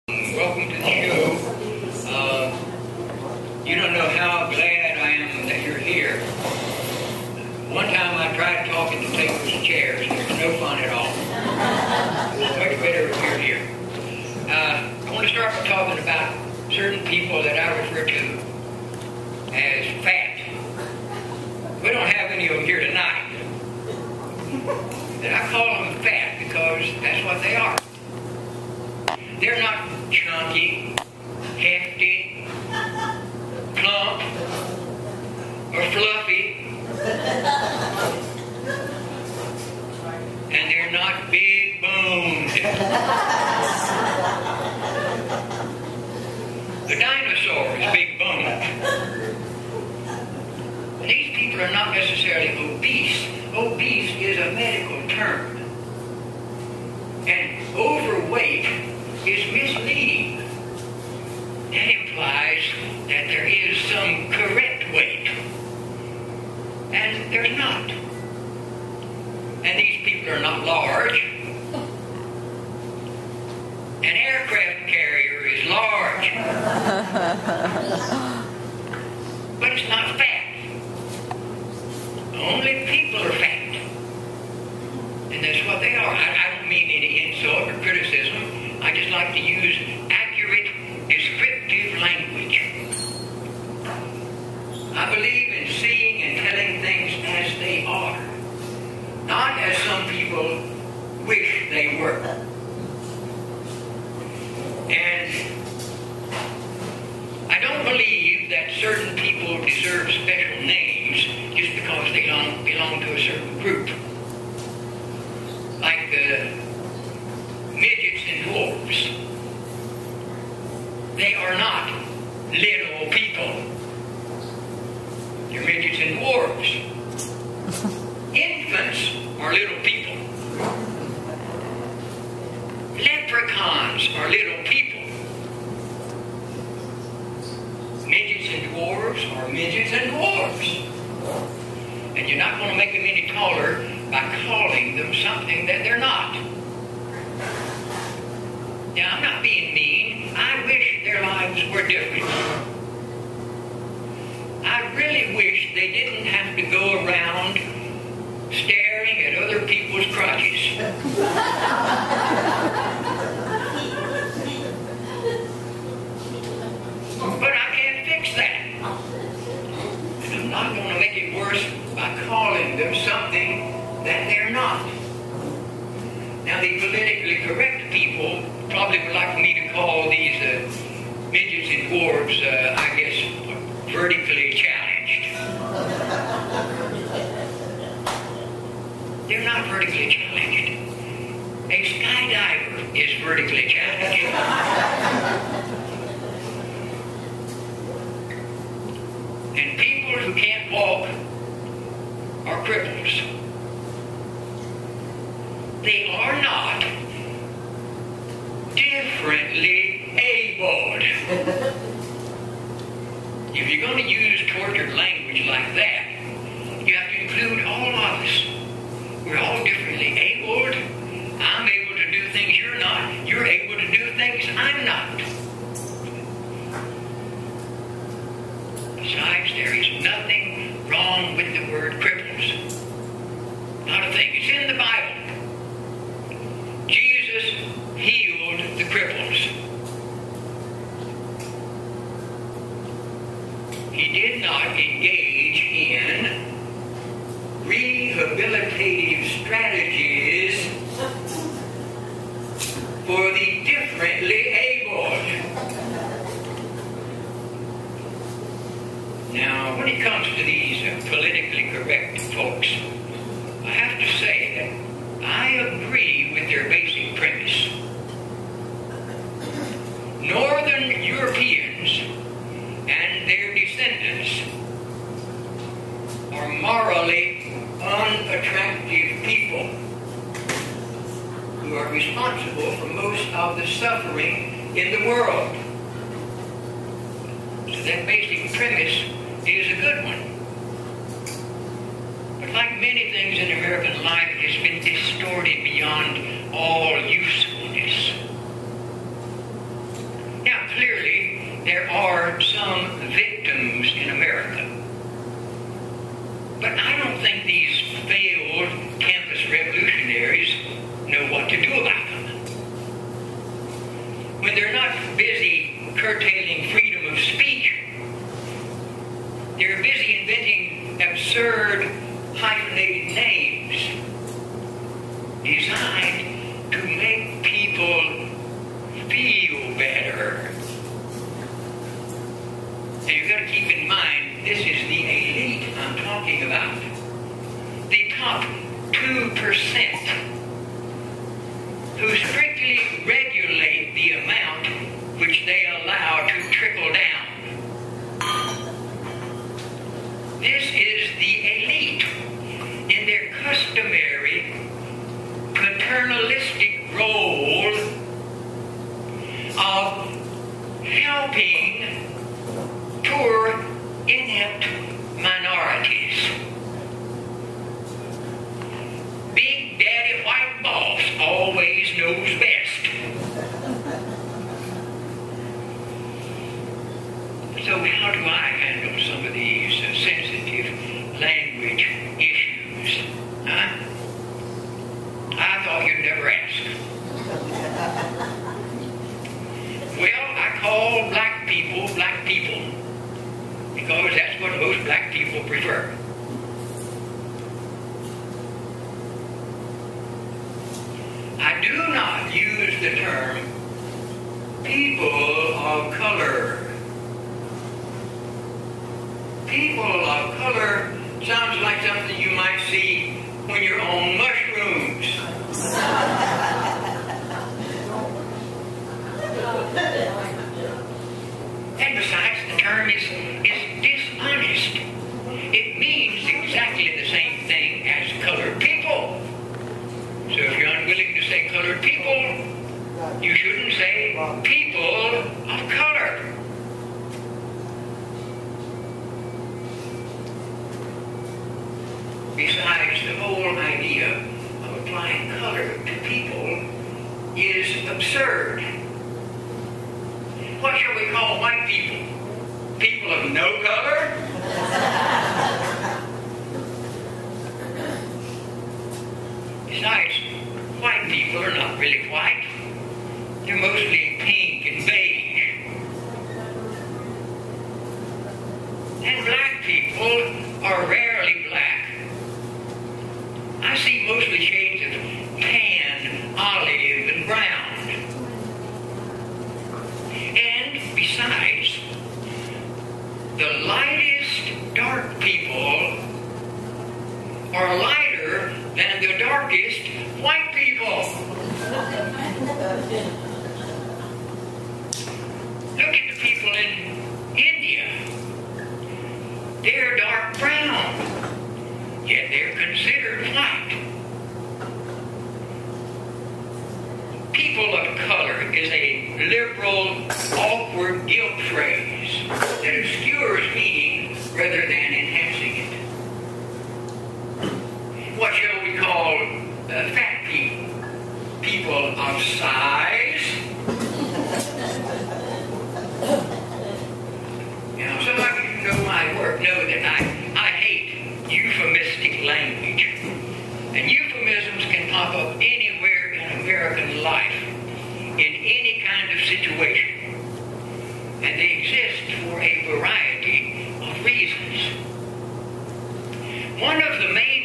Welcome to the show. You don't know how glad I am that you're here. One time I tried talking to tables and chairs. There's no fun at all. It's much better if you're here. I want to start by talking about certain people that I refer to as fat. We don't have any of them here tonight. And I call them fat because that's what they are. They're not chunky, hefty, plump, or fluffy. And they're not big boned. The dinosaur is big boned. These people are not necessarily obese. Obese is a medical term. And overweight is misleading. That implies that there is some correct weight. And there's not. And these people are not large. An aircraft carrier is large. But it's not fat. Only people are fat. And that's what they are. I don't mean any insult or criticism. I just like to use accurate, descriptive language. I believe in seeing and telling things as they are, not as some people wish they were. And I don't believe that certain people deserve special names just because they belong to a certain group. Like midgets and dwarfs. They are not little people. They're midgets and dwarfs. Infants are little people. Leprechauns are little people. Midgets and dwarfs are midgets and dwarfs. And you're not going to make them any taller by calling them something that they're not. Now, I'm not being mean. I wish their lives were different. I really wish they didn't have to go around staring at other people's crotches. But I can't fix that. And I'm not going to make it worse by calling them something that they're not. Now, the politically correct people probably would like me to call these midgets and dwarves, I guess, vertically challenged. They're not vertically challenged. A skydiver is vertically challenged. And people who can't walk are cripples. They are not differently abled. If you're going to use tortured language like that, you have to include all of us. We're all differently abled. I'm able to do things you're not. You're able to do things I'm not. Besides, there is nothing wrong with the word cripples. Not a thing. It's in the Bible. Jesus healed the cripples. He did not engage in rehabilitative strategies for the differently abled. Now, when it comes to these politically correct folks, I have to say that I agree with their basic premise. Northern Europeans and their descendants are morally unattractive people who are responsible for most of the suffering in the world. So that basic premise is a good one. But like many things in American life, it has been distorted beyond all usefulness. Now, clearly, there are some victims in America. But I don't think these failed campus revolutionaries know what to do about them. When they're not busy curtailing freedom of speech, they're busy inventing absurd hyphenated names designed to make people feel better. And you've got to keep in mind, this is the elite I'm talking about. The top 2% who strictly regulate the amount which they allow to trickle down. This is the elite in their customary paternalistic role of helping poor, inept minorities. Big Daddy White Boss always knows best. So how do I handle some of these sensitive language issues? Huh? I thought you'd never ask. Well, I call black people, because that's what most black people prefer. I do not use the term people of color. People of color sounds like something you might see when you're on mushrooms. And besides, the term is dishonest. It means exactly the same thing as colored people. So if you're unwilling to say colored people, you shouldn't say people of color. Besides, the whole idea of applying color to people is absurd. What shall we call white people? People of no color? Besides, white people are not really white. They're mostly pink and beige. And black people are rarely black. I see mostly shades of tan, olive, and brown. And besides, the lightest dark people are lighter than the darkest white people. Look at the people in India. They're dark brown, yet they're considered white. People of color is a liberal, awkward guilt phrase that obscures meaning rather than enhancing it. What shall we call fat people? People of size? Now, some of you who know my work know that I hate euphemistic language. And euphemisms can pop up anywhere in American life, in any kind of situation. And they exist for a variety of reasons. One of the main